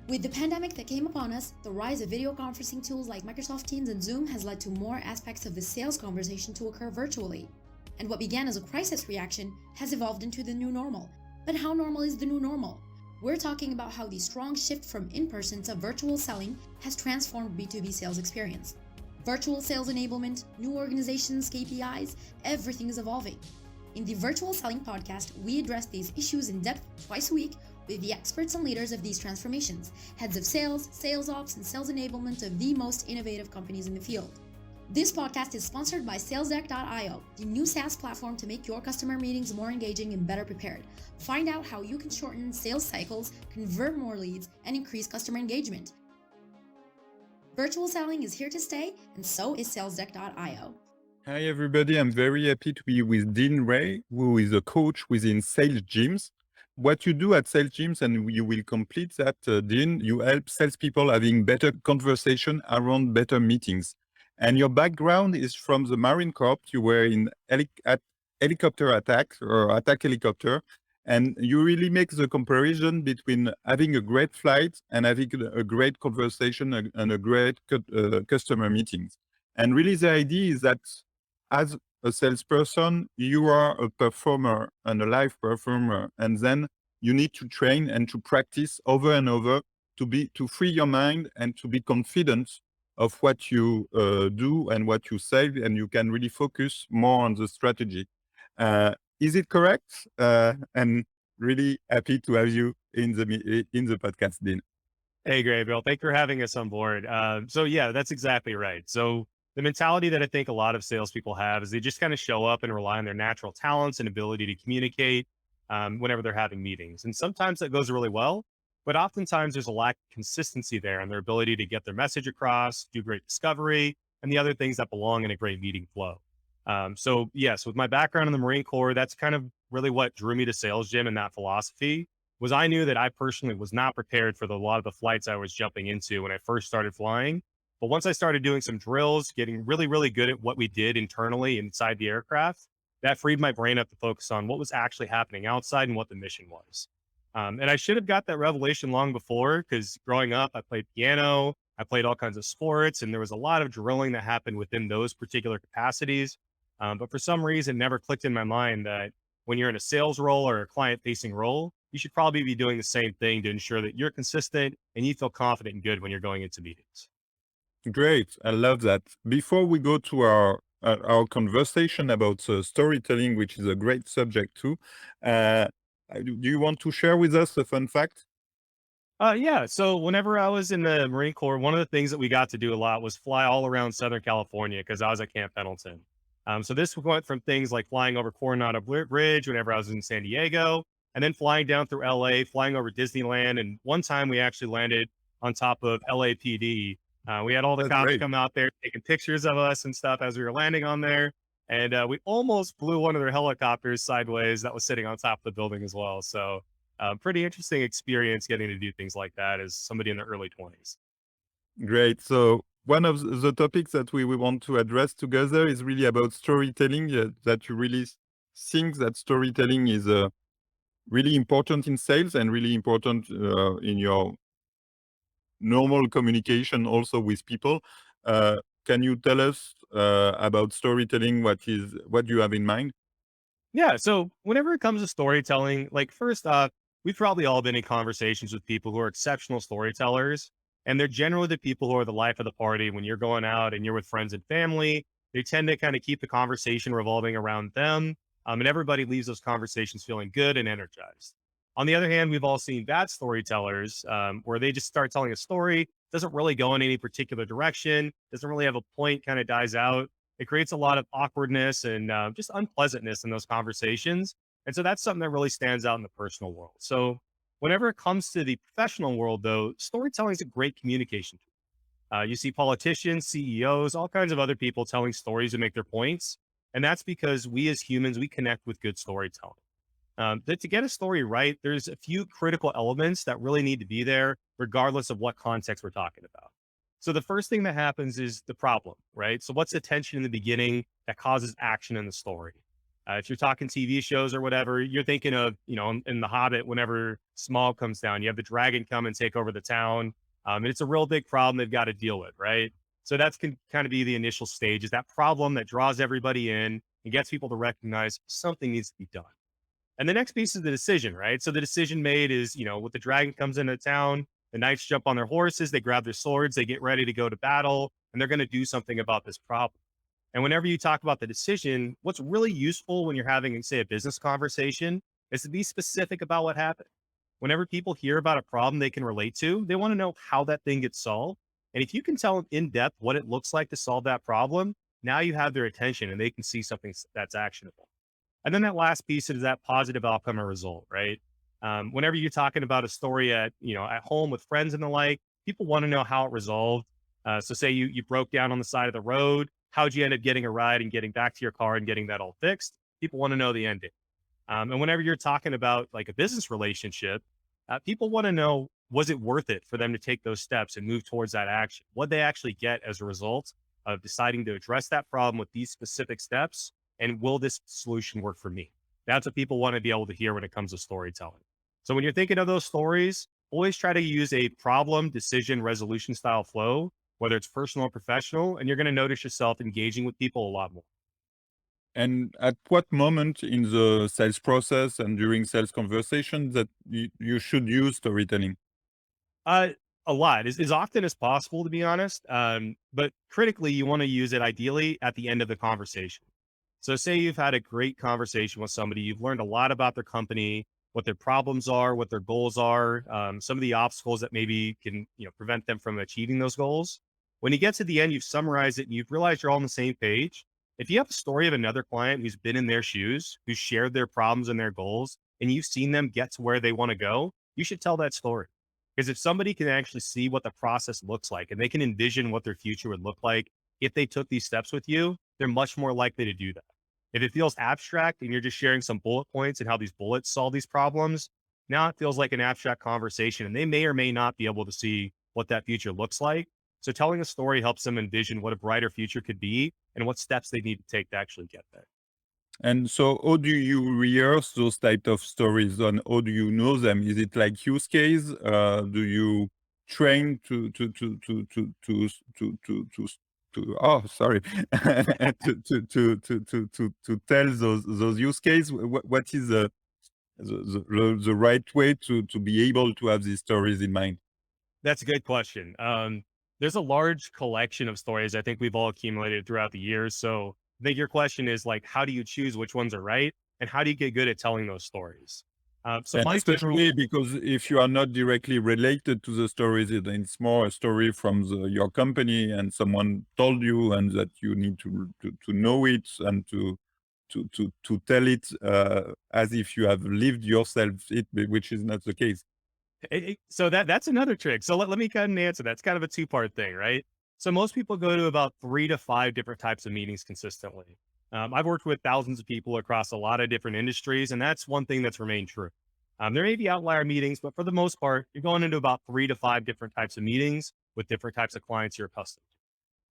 With the pandemic that came upon us, the rise of video conferencing tools like Microsoft Teams and Zoom has led to more aspects of the sales conversation to occur virtually. And what began as a crisis reaction has evolved into the new normal. But how normal is the new normal? We're talking about how the strong shift from in-person to virtual selling has transformed B2B sales experience. Virtual sales enablement, new organizations, KPIs, everything is evolving. In the Virtual Selling Podcast, we address these issues in depth twice a week with the experts and leaders of these transformations, heads of sales, sales ops, and sales enablement of the most innovative companies in the field. This podcast is sponsored by SalesDeck.io, the new SaaS platform to make your customer meetings more engaging and better prepared. Find out how you can shorten sales cycles, convert more leads, and increase customer engagement. Virtual selling is here to stay, and so is SalesDeck.io. Hi, everybody. I'm very happy to be with Dean Ray, who is a coach within Sales Gyms. What you do at Sales Gyms, and you will complete that, Dean, you help salespeople having better conversation around better meetings. And your background is from the Marine Corps. You were in helicopter attack or attack helicopter. And you really make the comparison between having a great flight and having a great conversation and a great customer meetings. And really the idea is that as a salesperson, you are a performer and a live performer, and then you need to train and to practice over and over to free your mind and to be confident of what you do and what you say, and you can really focus more on the strategy. Is it correct? And really happy to have you in the podcast, Dean. Hey, Gabriel. Thanks for having us on board. So yeah, that's exactly right. So the mentality that I think a lot of salespeople have is they just kind of show up and rely on their natural talents and ability to communicate whenever they're having meetings. And sometimes that goes really well, but oftentimes there's a lack of consistency there in their ability to get their message across, do great discovery, and the other things that belong in a great meeting flow. So yes, with my background in the Marine Corps, that's kind of really what drew me to Sales Gym and that philosophy was I knew that I personally was not prepared for a lot of the flights I was jumping into when I first started flying. But once I started doing some drills, getting really, really good at what we did internally inside the aircraft, that freed my brain up to focus on what was actually happening outside and what the mission was. And I should have got that revelation long before, because growing up, I played piano, I played all kinds of sports, and there was a lot of drilling that happened within those particular capacities. But for some reason, it never clicked in my mind that when you're in a sales role or a client-facing role, you should probably be doing the same thing to ensure that you're consistent and you feel confident and good when you're going into meetings. Great. I love that. Before we go to our conversation about storytelling, which is a great subject too, do you want to share with us a fun fact? Yeah. So whenever I was in the Marine Corps, one of the things that we got to do a lot was fly all around Southern California because I was at Camp Pendleton. So this went from things like flying over Coronado Bridge whenever I was in San Diego, and then flying down through LA, flying over Disneyland. And one time we actually landed on top of LAPD. We had all the That's cops great. come out there taking pictures of us and stuff as we were landing on there. And we almost blew one of their helicopters sideways that was sitting on top of the building as well. So pretty interesting experience getting to do things like that as somebody in the early 20s. Great. So one of the topics that we want to address together is really about storytelling, that you really think that storytelling is really important in sales and really important in your normal communication also with people. Can you tell us about storytelling? What do you have in mind? Yeah. So whenever it comes to storytelling, like first off, we've probably all been in conversations with people who are exceptional storytellers. And they're generally the people who are the life of the party when you're going out and you're with friends and family. They tend to kind of keep the conversation revolving around them. And everybody leaves those conversations feeling good and energized. On the other hand, we've all seen bad storytellers where they just start telling a story, doesn't really go in any particular direction, doesn't really have a point, kind of dies out. It creates a lot of awkwardness and just unpleasantness in those conversations. And so that's something that really stands out in the personal world. So whenever it comes to the professional world, though, storytelling is a great communication tool. You see politicians, CEOs, all kinds of other people telling stories to make their points. And that's because we as humans, we connect with good storytelling. To get a story right, there's a few critical elements that really need to be there, regardless of what context we're talking about. So the first thing that happens is the problem, right? So what's the tension in the beginning that causes action in the story? If you're talking TV shows or whatever, you're thinking of, in The Hobbit, whenever Smaug comes down, you have the dragon come and take over the town. And it's a real big problem they've got to deal with, right? So that's can kind of be the initial stage, is that problem that draws everybody in and gets people to recognize something needs to be done. And the next piece is the decision, right? So the decision made is, with the dragon comes into town, the knights jump on their horses, they grab their swords, they get ready to go to battle, and they're going to do something about this problem. And whenever you talk about the decision, what's really useful when you're having, say, a business conversation is to be specific about what happened. Whenever people hear about a problem they can relate to, they want to know how that thing gets solved. And if you can tell them in depth what it looks like to solve that problem, now you have their attention and they can see something that's actionable. And then that last piece is that positive outcome or result, right? Whenever you're talking about a story at home with friends and the like, people want to know how it resolved. So say you broke down on the side of the road, how'd you end up getting a ride and getting back to your car and getting that all fixed? People want to know the ending. And whenever you're talking about like a business relationship, people want to know, was it worth it for them to take those steps and move towards that action? What they actually get as a result of deciding to address that problem with these specific steps? And will this solution work for me? That's what people want to be able to hear when it comes to storytelling. So when you're thinking of those stories, always try to use a problem, decision, resolution style flow, whether it's personal or professional, and you're going to notice yourself engaging with people a lot more. And at what moment in the sales process and during sales conversation that you should use storytelling? Uh, a lot, as often as possible, to be honest. But critically, you want to use it ideally at the end of the conversation. So say you've had a great conversation with somebody, you've learned a lot about their company, what their problems are, what their goals are, some of the obstacles that maybe can, prevent them from achieving those goals. When you get to the end, you've summarized it and you've realized you're all on the same page. If you have a story of another client who's been in their shoes, who's shared their problems and their goals, and you've seen them get to where they want to go, you should tell that story. Because if somebody can actually see what the process looks like and they can envision what their future would look like if they took these steps with you, they're much more likely to do that. If it feels abstract and you're just sharing some bullet points and how these bullets solve these problems, now it feels like an abstract conversation and they may or may not be able to see what that future looks like. So telling a story helps them envision what a brighter future could be and what steps they need to take to actually get there. And so how do you rehearse those type of stories, and how do you know them? Is it like use case? Do you train oh, sorry, to tell those use case? What is the right way to be able to have these stories in mind? That's a good question. There's a large collection of stories I think we've all accumulated throughout the years. So I think your question is like, how do you choose which ones are right? And how do you get good at telling those stories? So And my general, especially because if you are not directly related to the stories, it's more a story from your company and someone told you, and that you need to know it and to tell it as if you have lived yourself it, which is not the case. so that's another trick. So let me kind of answer that. It's kind of a two-part thing, right? So most people go to about 3 to 5 different types of meetings consistently. I've worked with thousands of people across a lot of different industries, and that's one thing that's remained true. There may be outlier meetings, but for the most part, you're going into about 3 to 5 different types of meetings with different types of clients you're accustomed to.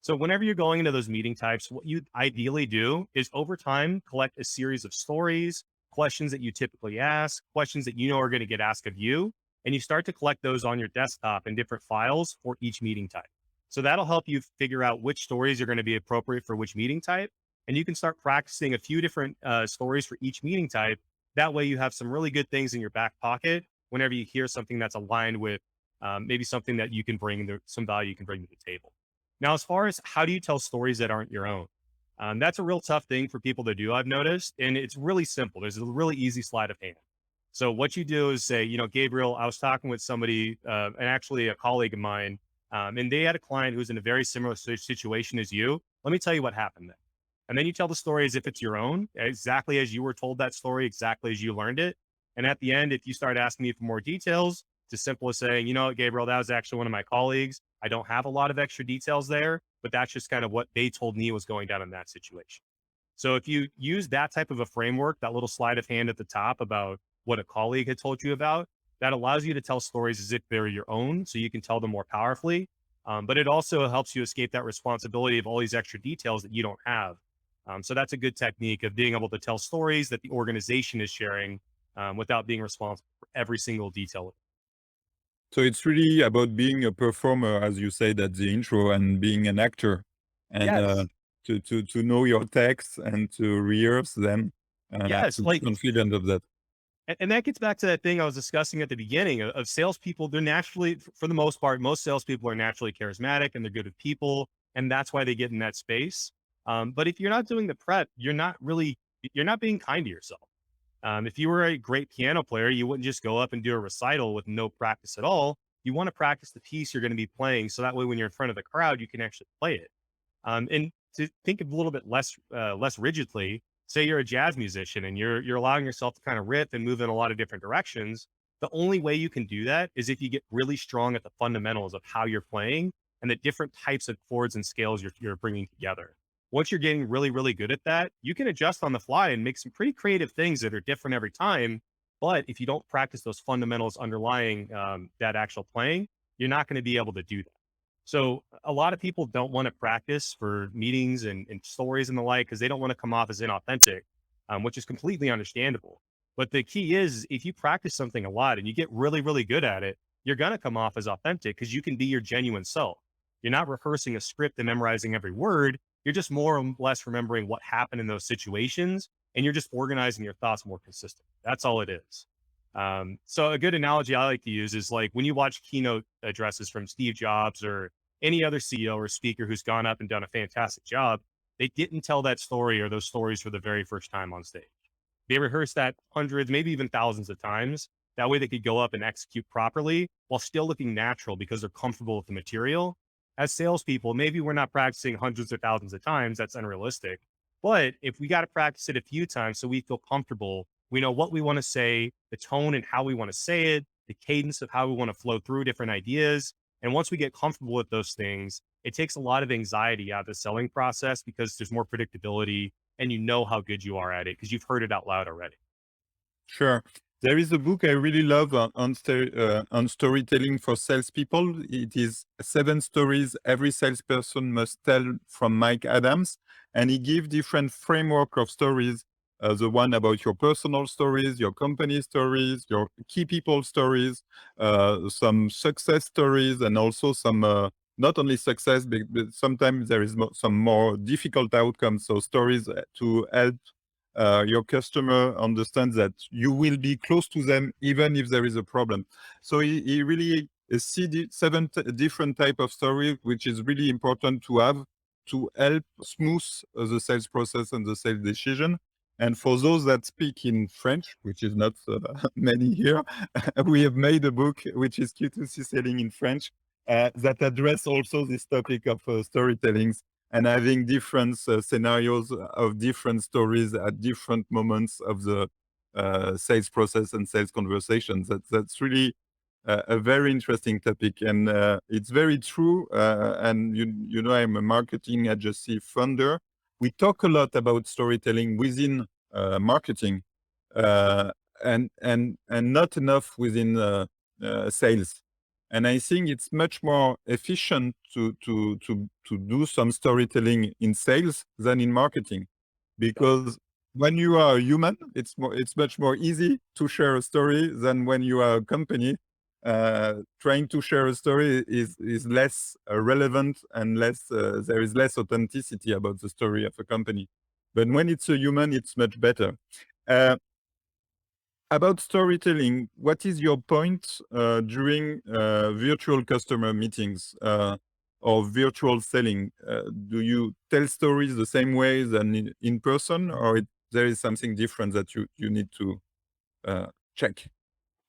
So whenever you're going into those meeting types, what you ideally do is over time, collect a series of stories, questions that you typically ask, questions that you know are going to get asked of you, and you start to collect those on your desktop in different files for each meeting type. So that'll help you figure out which stories are going to be appropriate for which meeting type. And you can start practicing a few different stories for each meeting type. That way you have some really good things in your back pocket whenever you hear something that's aligned with maybe something that you can bring, some value you can bring to the table. Now, as far as how do you tell stories that aren't your own? That's a real tough thing for people to do, I've noticed. And it's really simple. There's a really easy sleight of hand. So what you do is say, Gabriel, I was talking with somebody, and actually a colleague of mine, and they had a client who's in a very similar situation as you. Let me tell you what happened then. And then you tell the story as if it's your own, exactly as you were told that story, exactly as you learned it. And at the end, if you start asking me for more details, it's as simple as saying, Gabriel, that was actually one of my colleagues. I don't have a lot of extra details there, but that's just kind of what they told me was going down in that situation. So if you use that type of a framework, that little sleight of hand at the top about what a colleague had told you about, that allows you to tell stories as if they're your own, so you can tell them more powerfully. But it also helps you escape that responsibility of all these extra details that you don't have. So that's a good technique of being able to tell stories that the organization is sharing without being responsible for every single detail. So it's really about being a performer, as you said at the intro, and being an actor, and Yes. to know your texts and to rehearse them, Yes. to be Like, confident of that. and that gets back to that thing I was discussing at the beginning of salespeople. They're naturally, for the most part, most salespeople are naturally charismatic and they're good with people. And that's why they get in that space. But if you're not doing the prep, you're not being kind to yourself. If you were a great piano player, you wouldn't just go up and do a recital with no practice at all. You want to practice the piece you're going to be playing. So that way, when you're in front of the crowd, you can actually play it. And to think of a little bit less rigidly, say you're a jazz musician and you're allowing yourself to kind of riff and move in a lot of different directions. The only way you can do that is if you get really strong at the fundamentals of how you're playing and the different types of chords and scales you're bringing together. Once you're getting really, really good at that, you can adjust on the fly and make some pretty creative things that are different every time. But if you don't practice those fundamentals underlying that actual playing, you're not going to be able to do that. So a lot of people don't want to practice for meetings and stories and the like because they don't want to come off as inauthentic, which is completely understandable. But the key is if you practice something a lot and you get really, really good at it, you're going to come off as authentic because you can be your genuine self. You're not rehearsing a script and memorizing every word. You're just more or less remembering what happened in those situations and you're just organizing your thoughts more consistent. That's all it is. So a good analogy I like to use is like when you watch keynote addresses from Steve Jobs or any other CEO or speaker who's gone up and done a fantastic job, they didn't tell that story or those stories for the very first time on stage. They rehearsed that hundreds, maybe even thousands of times. That way they could go up and execute properly while still looking natural because they're comfortable with the material. As salespeople, maybe we're not practicing hundreds or thousands of times. That's unrealistic. But if we got to practice it a few times so we feel comfortable, we know what we want to say, the tone and how we want to say it, the cadence of how we want to flow through different ideas. And once we get comfortable with those things, it takes a lot of anxiety out of the selling process because there's more predictability and you know how good you are at it because you've heard it out loud already. Sure. There is a book I really love on storytelling for salespeople. It is 7 stories every salesperson must tell from Mike Adams. And he gives different framework of stories. The one about your personal stories, your company stories, your key people stories, some success stories, and also some not only success, but sometimes there is some more difficult outcomes. So stories to help your customer understands that you will be close to them even if there is a problem. So he really see 7 different type of story, which is really important to have to help smooth the sales process and the sales decision. And for those that speak in French, which is not many here, we have made a book which is Q2C selling in French that address also this topic of storytelling and having different scenarios of different stories at different moments of the sales process and sales conversations. That's really a very interesting topic, and it's very true. And you know, I'm a marketing agency founder. We talk a lot about storytelling within marketing, uh, and not enough within sales. And I think it's much more efficient to do some storytelling in sales than in marketing, because when you are a human, it's much more easy to share a story than when you are a company. Trying to share a story is less relevant and less there is less authenticity about the story of a company. But when it's a human, it's much better. Uh, about storytelling, what is your point during virtual customer meetings or virtual selling? Do you tell stories the same way than in person, or there is something different that you need to check?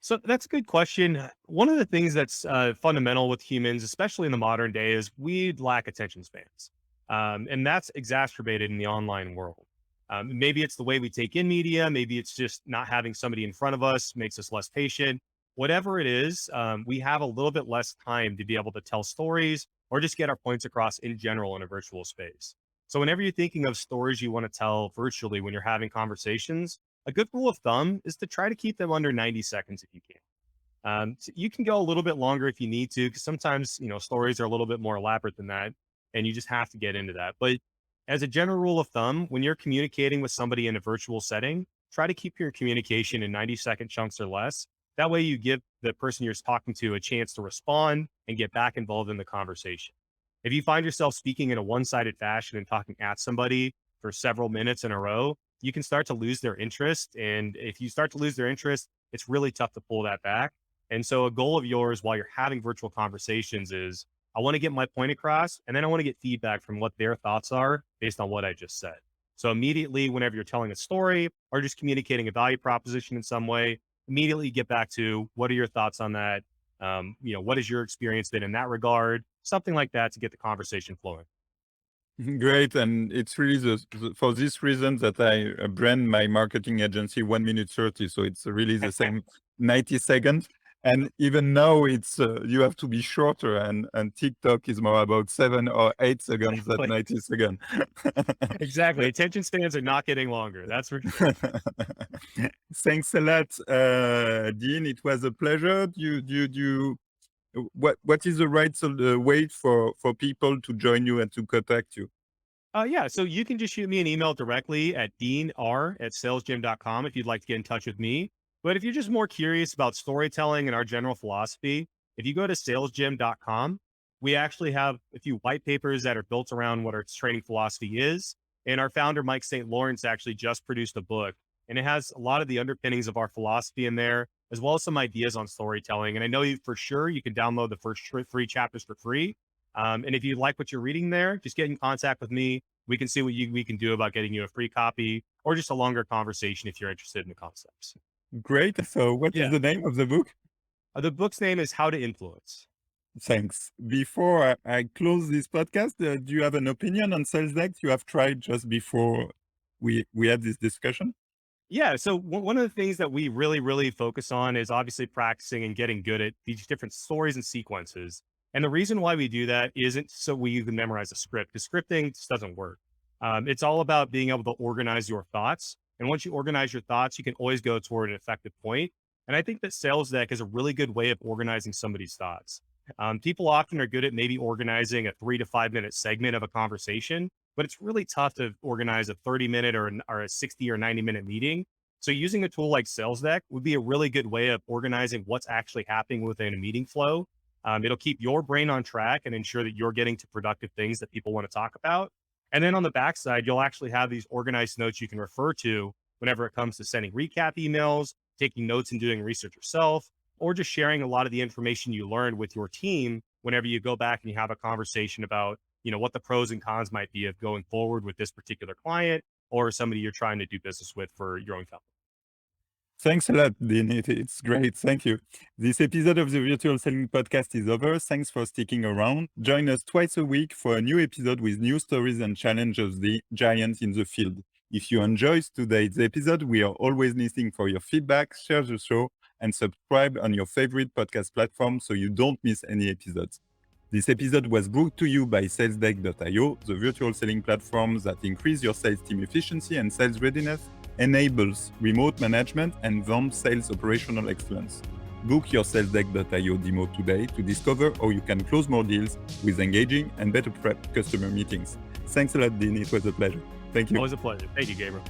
So that's a good question. One of the things that's fundamental with humans, especially in the modern day, is we lack attention spans. And that's exacerbated in the online world. Maybe it's the way we take in media. Maybe it's just not having somebody in front of us makes us less patient. Whatever it is, we have a little bit less time to be able to tell stories or just get our points across in general in a virtual space. So whenever you're thinking of stories you want to tell virtually when you're having conversations, a good rule of thumb is to try to keep them under 90 seconds if you can. So you can go a little bit longer if you need to, because sometimes, stories are a little bit more elaborate than that, and you just have to get into that. But As a general rule of thumb, when you're communicating with somebody in a virtual setting, try to keep your communication in 90-second chunks or less. That way you give the person you're talking to a chance to respond and get back involved in the conversation. If you find yourself speaking in a one-sided fashion and talking at somebody for several minutes in a row, you can start to lose their interest. And if you start to lose their interest, it's really tough to pull that back. And so a goal of yours while you're having virtual conversations is, I want to get my point across, and then I want to get feedback from what their thoughts are based on what I just said. So immediately, whenever you're telling a story or just communicating a value proposition in some way, immediately get back to what are your thoughts on that? What has your experience been in that regard? Something like that to get the conversation flowing. Great. And it's really for this reason that I brand my marketing agency 1 minute 30. So it's really the same 90 seconds. And even now it's you have to be shorter, and TikTok is more about 7 or 8 seconds than 90 seconds. Exactly. Attention spans are not getting longer. That's for sure. Thanks a lot, Dean. It was a pleasure. What is the right way for people to join you and to contact you? Yeah, so you can just shoot me an email directly at deanr@salesgym.com if you'd like to get in touch with me. But if you're just more curious about storytelling and our general philosophy, if you go to salesgym.com, we actually have a few white papers that are built around what our training philosophy is. And our founder, Mike St. Lawrence, actually just produced a book, and it has a lot of the underpinnings of our philosophy in there, as well as some ideas on storytelling. And I know you for sure you can download the first 3 chapters for free. And if you like what you're reading there, just get in contact with me. We can see what we can do about getting you a free copy or just a longer conversation if you're interested in the concepts. Great. So what is the name of the book? The book's name is How to Influence. Thanks. Before I close this podcast, do you have an opinion on SalesDeck you have tried just before we had this discussion? Yeah. So one of the things that we really, really focus on is obviously practicing and getting good at these different stories and sequences. And the reason why we do that isn't so we can memorize a script, because scripting just doesn't work. It's all about being able to organize your thoughts. And once you organize your thoughts, you can always go toward an effective point. And I think that SalesDeck is a really good way of organizing somebody's thoughts. People often are good at maybe organizing a 3 to 5 minute segment of a conversation, but it's really tough to organize a 30-minute or a 60 or 90-minute meeting. So using a tool like SalesDeck would be a really good way of organizing what's actually happening within a meeting flow. It'll keep your brain on track and ensure that you're getting to productive things that people want to talk about. And then on the backside, you'll actually have these organized notes you can refer to whenever it comes to sending recap emails, taking notes and doing research yourself, or just sharing a lot of the information you learned with your team whenever you go back and you have a conversation about, what the pros and cons might be of going forward with this particular client or somebody you're trying to do business with for your own company. Thanks a lot, Dean. It's great. Thank you. This episode of the Virtual Selling Podcast is over. Thanks for sticking around. Join us twice a week for a new episode with new stories and challenges of the giants in the field. If you enjoyed today's episode, we are always listening for your feedback. Share the show and subscribe on your favorite podcast platform so you don't miss any episodes. This episode was brought to you by SalesDeck.io, the virtual selling platform that increases your sales team efficiency and sales readiness, enables remote management, and vamps sales operational excellence. Book your SalesDeck.io demo today to discover how you can close more deals with engaging and better prep customer meetings. Thanks a lot, Dean. It was a pleasure. Thank you. Always a pleasure. Thank you, Gabriel.